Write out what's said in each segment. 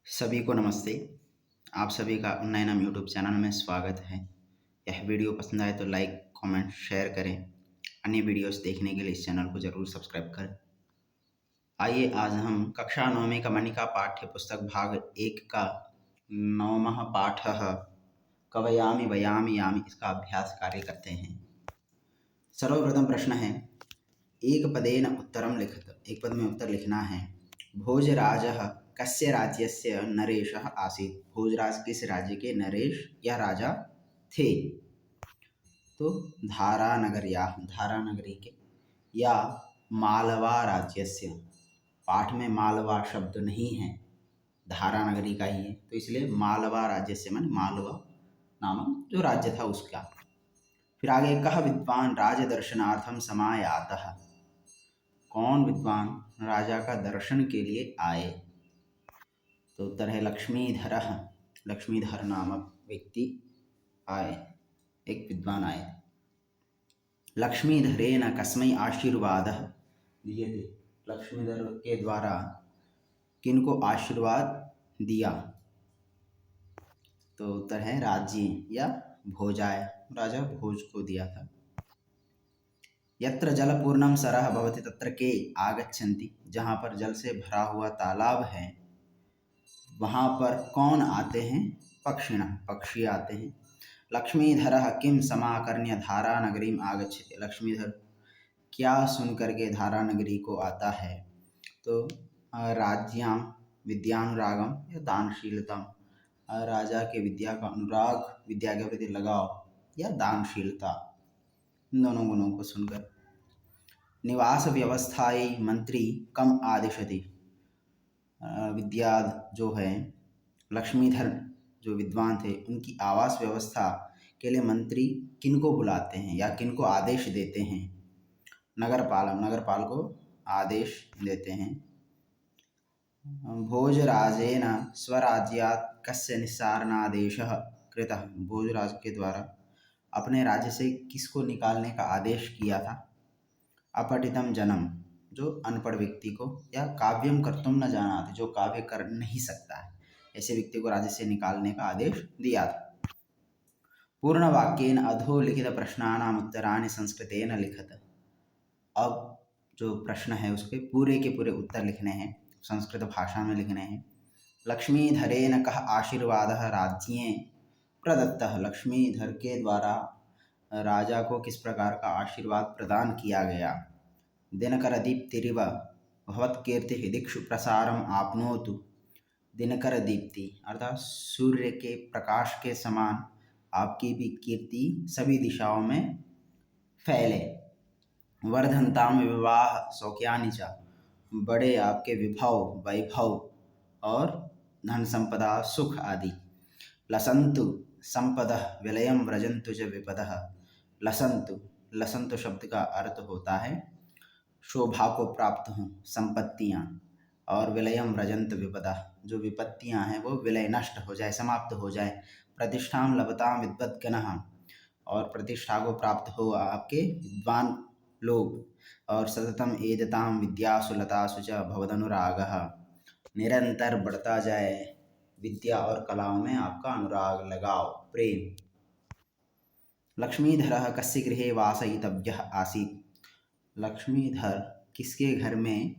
सभी को नमस्ते। आप सभी का उन्नयनम यूट्यूब चैनल में स्वागत है। यह वीडियो पसंद आए तो लाइक कमेंट शेयर करें। अन्य वीडियोस देखने के लिए इस चैनल को ज़रूर सब्सक्राइब करें। आइए आज हम कक्षा 9वीं का मणिका पाठ्य पुस्तक भाग 1 का 9वां पाठ कवयामि वयामि यामि इसका अभ्यास कार्य करते हैं। सर्वप्रथम प्रश्न है, एक पदेन उत्तरम लिखत। एक पद में उत्तर लिखना है। भोजराजः कस्य राज्यस्य नरेशः आसीत्। भोजराज किस राज्य के नरेश या राजा थे? तो धारानगरी के या मालवा राज्यस्य। पाठ में मालवा शब्द नहीं है, धारानगरी का ही है, तो इसलिए मालवा राज्यस्य माने मालवा नामक जो राज्य था उसका। फिर आगे, कह विद्वान राजदर्शनार्थम समायातः। कौन विद्वान राजा का दर्शन के लिए आए? तो उत्तर है लक्ष्मीधर। लक्ष्मीधर नामक व्यक्ति आए, एक विद्वान आए। लक्ष्मीधरेण कस्मै आशीर्वादः दीयते। लक्ष्मीधर के द्वारा किनको आशीर्वाद दिया? तो उत्तर है राज्य या भोजाय, राजा भोज को दिया था। यत्र जलपूर्णम सरः भवति तत्र के आगच्छन्ति। जहाँ पर जल से भरा हुआ तालाब है वहाँ पर कौन आते हैं? पक्षिणः, पक्षी आते हैं। लक्ष्मीधरः किं समाकर्ण्य धारानगरीम आगच्छति। लक्ष्मीधर क्या सुन करके धारानगरी को आता है? तो राज्यां विद्यानुरागम या दानशीलता। राजा के विद्या का अनुराग, विद्या के प्रति लगाव या दानशीलता, इन दोनों गुणों को सुनकर। निवास व्यवस्थायै मंत्री कम आदिशति। विद्या जो है, लक्ष्मीधर जो विद्वान थे उनकी आवास व्यवस्था के लिए मंत्री किनको बुलाते हैं या किनको आदेश देते हैं? नगरपालम, नगरपाल को आदेश देते हैं। भोजराजेन स्वराज्यात् कस्य निस्सारणादेशः कृतः। भोजराज के द्वारा अपने राज्य से किसको निकालने का आदेश किया था? अपठितम जनम, जो अनपढ़ व्यक्ति को, या काव्यम कर्तुम न जानाति, जो काव्य कर नहीं सकता है, ऐसे व्यक्ति को राज्य से निकालने का आदेश दिया था। पूर्ण वाक्येन अधोलिखित प्रश्नानाम उत्तराणि संस्कृतेन लिखत। अब जो प्रश्न है उसके पूरे के पूरे उत्तर लिखने हैं, संस्कृत भाषा में लिखने हैं। लक्ष्मीधरेन कः आशीर्वादः राज्ये प्रदत्तः। लक्ष्मीधर के द्वारा राजा को किस प्रकार का आशीर्वाद प्रदान किया गया? दिनकर दीप्तिरिव भवत्कीर्ति दिक्षु प्रसारम आपनोतु। दिनकर दीप्ति अर्थात सूर्य के प्रकाश के समान आपकी भी कीर्ति सभी दिशाओं में फैले। वर्धनताम विवाह सौख्यानि च। बड़े आपके विभव, वैभव और धन संपदा, सुख आदि। लसंतु संपदः विलयम व्रजंतु च विपदः। लसंतु, लसंतु शब्द का अर्थ होता है शोभा को प्राप्त हों, संपत्तियाँ, और विलयम व्रजंत विपदा, जो विपत्तियाँ हैं वो विलय, नष्ट हो जाए, समाप्त हो जाए। प्रतिष्ठाम लभताम विद्वद्गणः, और प्रतिष्ठा को प्राप्त हो आपके विद्वान लोग। और सततम एदताम विद्यासु लतासु च भवदनुरागः, निरंतर बढ़ता जाए विद्या और कलाओं में आपका अनुराग, लगाव, प्रेम। लक्ष्मीधरः कस्य गृहे वासयितव्यः आसीत्। लक्ष्मीधर किसके घर में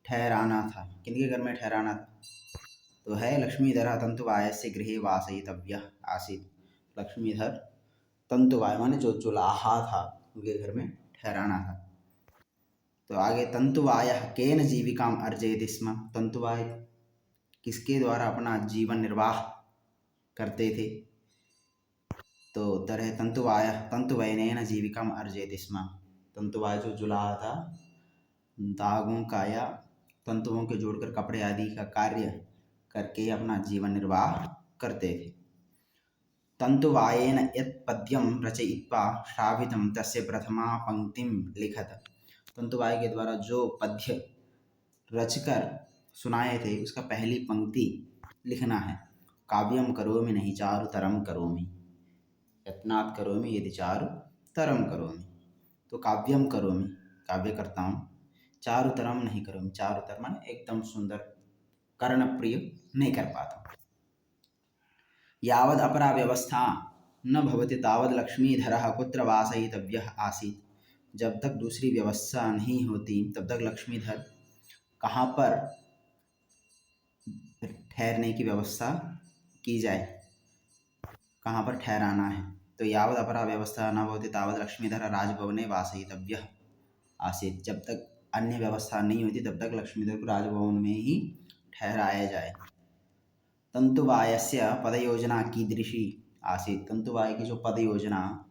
ठहराना था? किनके घर में ठहराना था? तो है लक्ष्मीधरः तंतुवायस्य गृहे वासयितव्यः आसीत्। लक्ष्मीधर तंतुवाय माने जो चुलाहा था उनके घर में ठहराना था। तो आगे, तंतुवायः केन जीविकाम अर्जयति स्म। तंतुवाय किसके द्वारा अपना जीवन निर्वाह करते थे? तो उत्तर है तंतुवायः तंतुवयनेन जीविकाम अर्जयति स्म। तंतुवाय जो जुलाहा था, धागों का या तंतुओं के जोड़कर कपड़े आदि का कार्य करके अपना जीवन निर्वाह करते थे। तंतुवायेन यत् पद्यं रचयित्वा श्रावितं तस्य प्रथमा पंक्तिं लिखत। तंतुवाय के द्वारा जो पद्य रचकर सुनाए थे उसका पहली पंक्ति लिखना है। काव्यम करोमि नहीं चारुतरम करोमि, यत्नात् करोमि यदि चारुतरम करोमि। तो काव्यम करोमि, काव्य करता हूँ, चारुतरम नहीं करोमि, चारुतर माने एकदम सुंदर कर्णप्रिय नहीं कर पाता। यावद् अपरा व्यवस्था न भवति तावद् लक्ष्मीधरः कुत्र वासयितव्यः आसीत्। जब तक दूसरी व्यवस्था नहीं होती तब तक लक्ष्मीधर कहाँ पर ठहरने की व्यवस्था की जाए, कहाँ पर ठहराना है। तो यावद् अपरा व्यवस्था न भवति तावद् लक्ष्मीधर राजभवने वासयितव्यः आसीत्। जब तक अन्य व्यवस्था नहीं होती तब तक लक्ष्मीधर को राजभवन में ही ठहराया जाए। तंतुवायस्य पदयोजना कीदृशी आसीत्। तंतुवाय की जो पद योजना,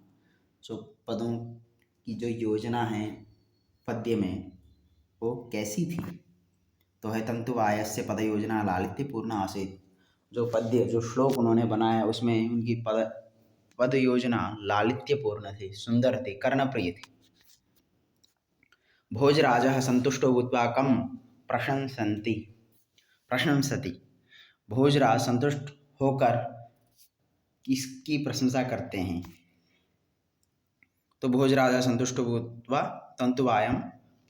जो पदों की जो योजना है पद्य में, वो कैसी थी। तो है तंतुवायस्य पद योजना लालित्यपूर्ण आसीत्। जो पद्य, जो श्लोक उन्होंने बनाया उसमें उनकी पद योजना लालित्यपूर्ण थी, सुंदर थी, कर्णप्रिय थी। भोजराजः संतुष्टो भूत्वा कं प्रशंसति। भोजराज संतुष्ट होकर किसकी प्रशंसा करते हैं। तो भोजराज संतुष्ट भूत्वा तंतुवायं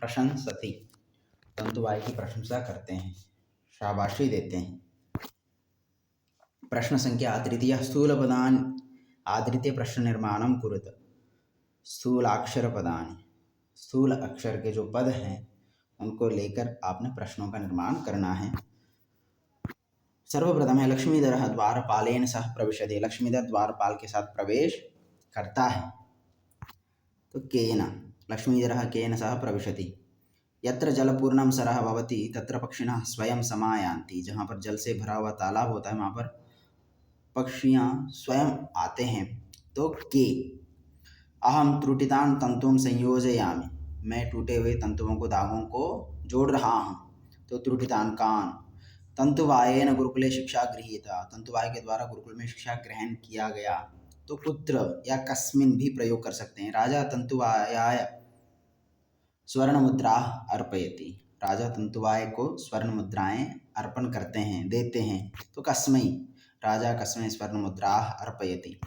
प्रशंसति, तंतुवाय की प्रशंसा करते हैं, शाबाशी देते हैं। प्रश्न संख्या तृतीय स्थूलपदानि आधृत्य प्रश्न निर्माणं कुरुत। स्थूलाक्षर पदानि, स्थूल अक्षर के जो पद हैं उनको लेकर आपने प्रश्नों का निर्माण करना है। सर्वप्रथम है लक्ष्मीधर द्वारपालेन सह प्रविशति। लक्ष्मीधर द्वारपाल के साथ प्रवेश करता है। तो केन, लक्ष्मीधर केन सह प्रविशति। यत्र जलपूर्णं सरः भवति तत्र पक्षिणः स्वयं समायान्ति। जहाँ पर जल से भरा हुआ तालाब होता है वहाँ पर पक्षियाँ स्वयं आते हैं। तो के, अहम त्रुटितान तंतुं संयोजयामि। मैं टूटे हुए तंतुओं को, धागों को जोड़ रहा हूँ। तो त्रुटितान कान। तंतुवायेन गुरुकुले शिक्षा गृहीता। तंतुवाय के द्वारा गुरुकुल में शिक्षा ग्रहण किया गया। तो कुत्र या कस्मिन भी प्रयोग कर सकते हैं। राजा तंतुवायाय स्वर्ण मुद्रा अर्पयति। राजा तंतुवाय को स्वर्ण मुद्राएं अर्पण करते हैं, देते हैं। तो कस्मै, राजा कस्मै स्वर्ण मुद्रा अर्पयति।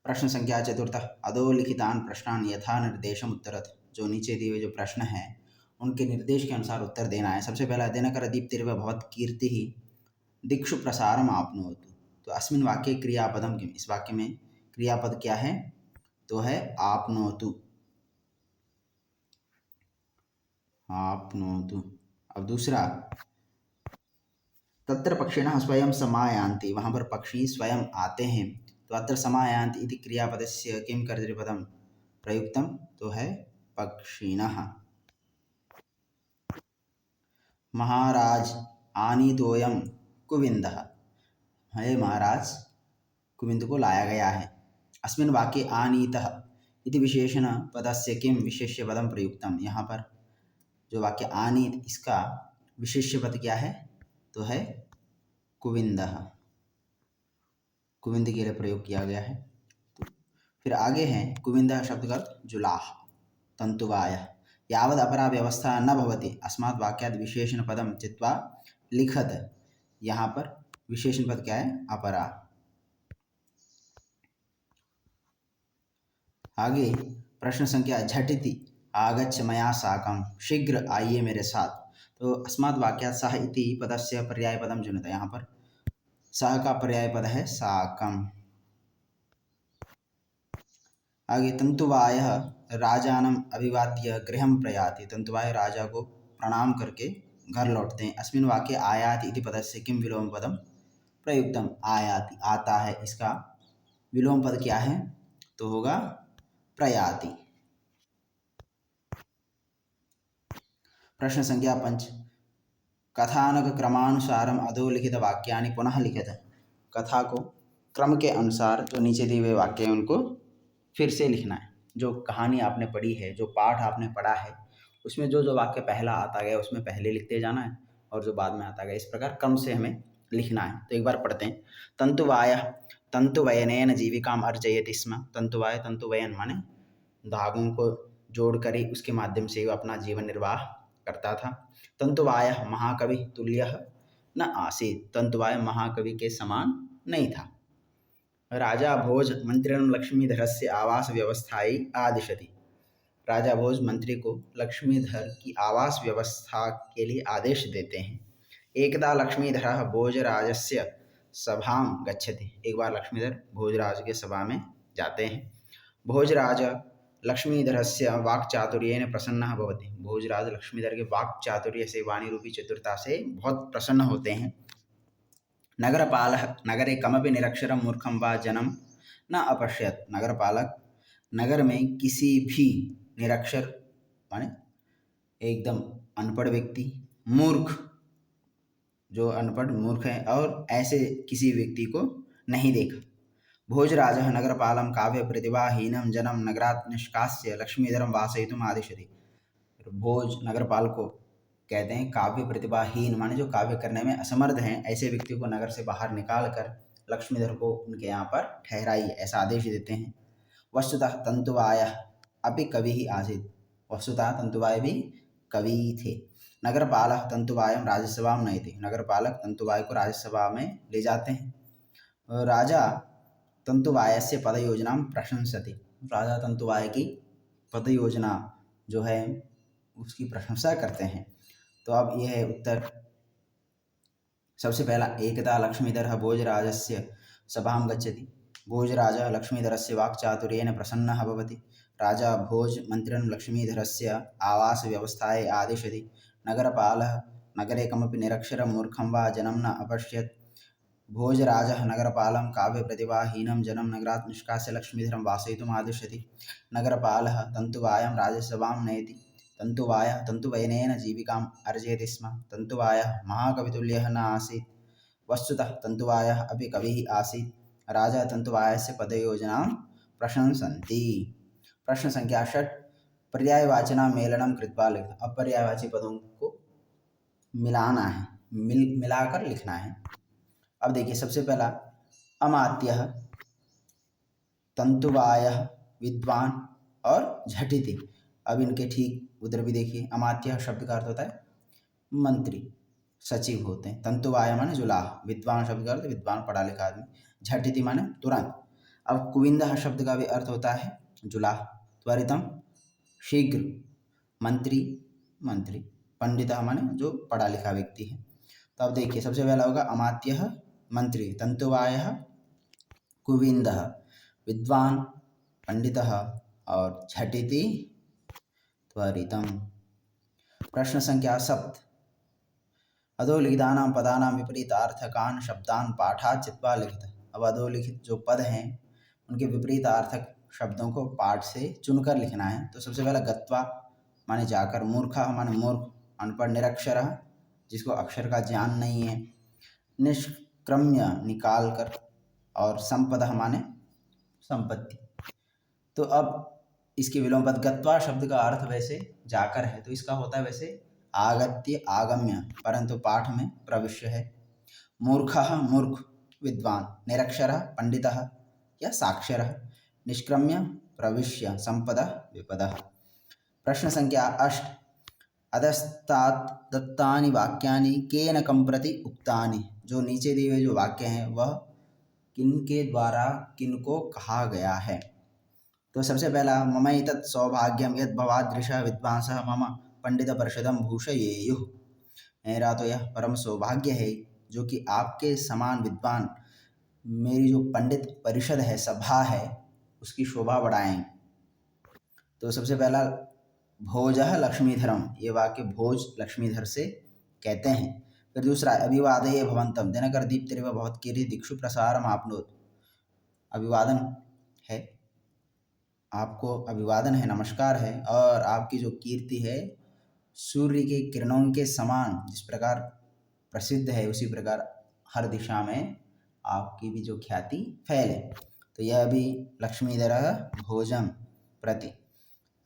प्रश्न संख्या चतुर्थ अधोलिखितान प्रश्नान यथा निर्देशम उत्तरत। जो नीचे दिए हुए जो प्रश्न हैं उनके निर्देश के अनुसार उत्तर देना है। सबसे पहला, दिनकर दीप्तिर्व भवत् कीर्तिः दिक्षु प्रसारम आपनोतु। तो अस्मिन् वाक्ये क्रियापदम किम। इस वाक्य में क्रियापद क्या है। तो है आपनोतु, आपनोतु। अब दूसरा, तत्र पक्षिणः स्वयं समायान्ति। वहाँ पर पक्षी स्वयं आते हैं। तो अत्र समायान्ति इति क्रियापदस्य किं कर्तृपदं प्रयुक्तं। तो है पक्षिणः। महाराज आनीतोयं कुविंदः। हे महाराज, कुविंद को लाया गया है। अस्मिन् वाक्ये आनीतः इति विशेषण पदस्य किं विशेष्य पदं प्रयुक्तम। यहाँ पर जो वाक्य आनीत, इसका विशेष्य पद क्या है। तो है कुविंदः, कुविंद के लिए प्रयोग किया गया है। फिर आगे है कुविंदः शब्द का जुलाह तंतुवाय। यावद् अपरा व्यवस्था न भवति अस्मात् वाक्यात् विशेषण पदम चित्वा लिखत। यहाँ पर विशेषण पद क्या है, अपरा। आगे प्रश्न संख्या झटिति आगच्छ मया साकं। शीघ्र आइए मेरे साथ। तो अस्मात् वाक्यात् सह इति पदस्य पर्याय पदम चुनता। यहाँ पर सह का पर्याय पद है साकं। आगे तंतुवाय राजानम अभिवाद्य गृहं प्रयाति। तंतुवाय राजा को प्रणाम करके घर लौटते हैं। अस्मिन् वाक्ये आयाति इति पदस्य किं विलोम पदम प्रयुक्तम। आयाति, आता है, इसका विलोम पद क्या है। तो होगा प्रयाति। प्रश्न संख्या 5 कथानक क्रमानुसारम अधोलिखित वाक्यानि पुनः लिखित। कथा को क्रम के अनुसार जो नीचे दिए हुए वाक्य हैं उनको फिर से लिखना है। जो कहानी आपने पढ़ी है, जो पाठ आपने पढ़ा है, उसमें जो जो वाक्य पहला आता गया उसमें पहले लिखते जाना है और जो बाद में आता गया, इस प्रकार क्रम से हमें लिखना है। तो एक बार पढ़ते हैं। तंतुवाय तंतुवयनेन जीविकाम अर्जयति स्म। तंतुवाय, तंतुवयन माने धागों को जोड़कर ही उसके माध्यम से वो अपना जीवन निर्वाह करता था। तंतुवाय महाकवि तुल्यः न आसीत्। तंतुवाय महाकवि के समान नहीं था। राजा भोज मंत्रिणं लक्ष्मीधरस्य आवास व्यवस्थायै आदिशति। राजा भोज मंत्री को लक्ष्मीधर की आवास व्यवस्था के लिए आदेश देते हैं। एकदा लक्ष्मीधरः भोजराजस्य सभां गच्छति। एक बार लक्ष्मीधर भोजराज के सभा में जाते हैं। भोजराज लक्ष्मीधरस्य वाक्चातुर्येन प्रसन्नः भवति। भोजराज लक्ष्मीधर के वाक्चातुर्य से, वाणी रूपी चतुरता से बहुत प्रसन्न होते हैं। नगरपालः नगरे कमपि निरक्षरं मूर्खं वा जनं न अपश्यत्। नगरपालक नगर में किसी भी निरक्षर माने एकदम अनपढ़ व्यक्ति, मूर्ख जो अनपढ़ मूर्ख है, और ऐसे किसी व्यक्ति को नहीं देखा। भोजराजः नगरपालं काव्य प्रतिभाहीनं जनं नगरात् निष्कास्य लक्ष्मीधरं वासयितुम् आदिशति। भोज नगरपाल को कहते हैं काव्य प्रतिभाहीन, माने जो काव्य करने में असमर्थ हैं, ऐसे व्यक्ति को नगर से बाहर निकाल कर लक्ष्मीधर को उनके यहाँ पर ठहराइए, ऐसा आदेश देते हैं। वस्तुतः तंतुवायः अपि कवि आसीत्। वस्तुतः तंतुवाय भी कवि थे। नगरपालः तंतुवायं राज्यसभां नयति। नगरपालक तंतुवाय को राज्यसभा में ले जाते हैं। राजा तंतुवायस्य पदयोजनां प्रशंसति। राजा तंतुवाय की पद योजना जो है उसकी प्रशंसा करते हैं। तो अब यह है उत्तर। सबसे पहला, एकदा लक्ष्मीधरः भोजराजस्य सभां गच्छति। भोजराजः लक्ष्मीधरस्य वाक्चातुर्येन प्रसन्नः भवति। राजा भोज मन्त्रिणं लक्ष्मीधरस्य आवासव्यवस्थायै आदिशति। नगरपालः नगरे कमपि निरक्षरं मूर्खं वा जनं न अपश्यत्। भोजराजः नगरपालं काव्यप्रतिभाहीनं जनं नगरात् निष्कास्य लक्ष्मीधरं वासयितुम् आदिशति। नगरपालः तंतुवायं राज्यसभां नयति। तंतुवायः तंतुवयनेन जीविकाम् अर्जयति स्म। तंतुवायः महाकवितुल्यः न आसीत्। वस्तुतः तंतुवायः अपि कविः आसीत्। राजा तंतुवायस्य पदयोजनां प्रशंसन्ति। प्रश्न संख्या 6, पर्यायवाचिनां मेलनं कृत्वा लिख। अब पर्यायवाची पदों को मिलाना है, मिलाकर लिखना है। अब देखिए, सबसे पहला, अमात्यः, तंतुवायः, विद्वान और झटिति। अब इनके ठीक उधर भी देखिए। अमात्यः शब्द का अर्थ होता है मंत्री, सचिव होते हैं। तंतुवाय माने जुलाह। विद्वान शब्द का अर्थ विद्वान, पढ़ा लिखा आदमी। झटिति माने तुरंत। अब कुविंदः शब्द का भी अर्थ होता है जुलाह, त्वरितम, शीघ्र। मंत्री, मंत्री। पंडितः माने जो पढ़ा लिखा व्यक्ति है। तो अब देखिए, सबसे पहला होगा अमात्यः, मंत्री। तंतुवायः, कुविंदः, विद्वान, पंडितः, और झटिति, त्वरितम। प्रश्न संख्या 7, अधोलिखितानां पदानां विपरीतार्थकान् शब्दान् पाठात् चित्वा लिखित। अब अधोलिखित जो पद हैं उनके विपरीतार्थक शब्दों को पाठ से चुनकर लिखना है। तो सबसे पहला, गत्वा माने जाकर, मूर्खः माने मूर्ख, अनपढ़, निरक्षरः जिसको अक्षर का ज्ञान नहीं है, निष्क्रम्य निकाल कर, और संपदः माने संपत्ति। तो अब इसके विलोम पद, गत्वा शब्द का अर्थ वैसे जाकर है, तो इसका होता है वैसे आगत्य, आगम्य, परंतु पाठ में प्रविश्य है। मूर्खः मूर्ख, विद्वान। निरक्षरः पंडितः या साक्षरः। निष्क्रम्य, प्रविश्य, संपदः, विपदः। प्रश्न संख्या 8, अधस्तात् दत्तानि वाक्यानि केन कं प्रति उक्तानि। जो नीचे दिए हुए जो वाक्य हैं वह किनके द्वारा किनको कहा गया है। तो सबसे पहला, मम एतत् सौभाग्यं यद् भवादृशः विद्वांसः मम पंडित परिषदं भूषयेयुः। मेरा तो यह परम सौभाग्य है जो कि आपके समान विद्वान मेरी जो पंडित परिषद है, सभा है, उसकी शोभा बढ़ाएं। तो सबसे पहला, भोजः लक्ष्मीधरम, ये वाक्य भोज लक्ष्मीधर से कहते हैं। फिर दूसरा, अभिवादये भवन्तम दिनकर दीप्तिरिव भवत्कीर्ति दिक्षु प्रसारम आपनोत। अभिवादन है, आपको अभिवादन है, नमस्कार है, और आपकी जो कीर्ति है सूर्य के किरणों के समान जिस प्रकार प्रसिद्ध है, उसी प्रकार हर दिशा में आपकी भी जो ख्याति फैले। तो यह भी लक्ष्मीधरः भोजं प्रति।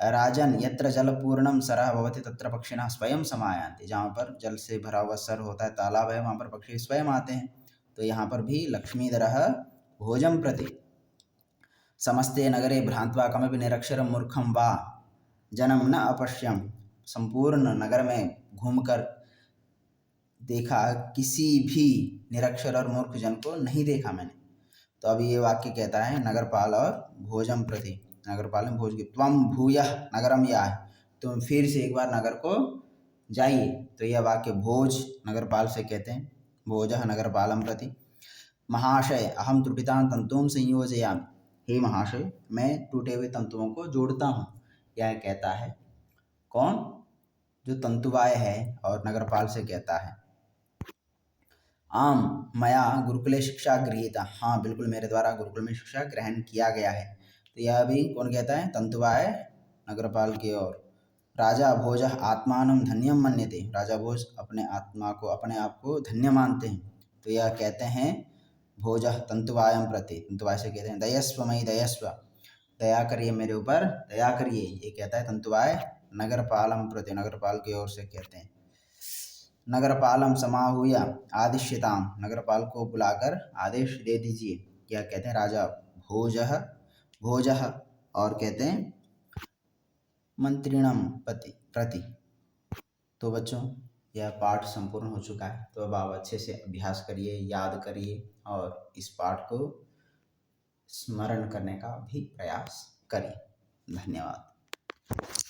राजन, यत्र जलपूर्णं सरः भवति तत्र पक्षिणः स्वयं समायान्ति। जहाँ पर जल से भरा हुआ सर होता है, तालाब है, वहाँ पर पक्षी स्वयं आते हैं। तो यहाँ पर भी लक्ष्मीधरः भोजं प्रति। समस्ते नगरे भ्रांत्वा कमपि निरक्षरं मूर्खं वा जनं न अपश्यम्। संपूर्ण नगर में घूमकर देखा, किसी भी निरक्षर और मूर्ख जन को नहीं देखा मैंने। तो अब ये वाक्य कहता है नगरपाल और भोजम प्रति। नगरपाल ने भोज की, त्वं भूयः नगरम याह, तुम फिर से एक बार नगर को जाइए। तो यह वाक्य भोज नगरपाल से कहते हैं, भोजः नगरपालम प्रति। महाशय अहम त्रुटितान् तंतून् संयोजयामि, हे महाशय मैं टूटे हुए तंतुओं को जोड़ता हूँ। यह कहता है कौन, जो तंतुवाय है, और नगरपाल से कहता है। आम मया गुरुकुले शिक्षा गृहीता, हाँ बिल्कुल मेरे द्वारा गुरुकुल में शिक्षा ग्रहण किया गया है। तो यह भी कौन कहता है, तंतुवाय नगरपाल की ओर। राजा भोज आत्मानं धन्यम मन्यते, राजा भोज अपने आत्मा को, अपने आप को धन्य मानते हैं। तो यह कहते हैं भोज तंतुवायम प्रति, तंतुवाय से कहते हैं दयस्व मयि दयस्व, दया करिए मेरे ऊपर, दया करिए। ये कहता है तंतुवाय नगरपालम प्रति, नगरपाल की ओर से कहते हैं। नगरपालम समाहूय आदिश्यताम, नगरपाल को बुलाकर आदेश दे दीजिए। क्या कहते हैं, राजा भोजः भोजः, और कहते हैं मंत्रिणम प्रति। तो बच्चों यह पाठ संपूर्ण हो चुका है। तो अब आप अच्छे से अभ्यास करिए, याद करिए और इस पाठ को स्मरण करने का भी प्रयास करिए। धन्यवाद।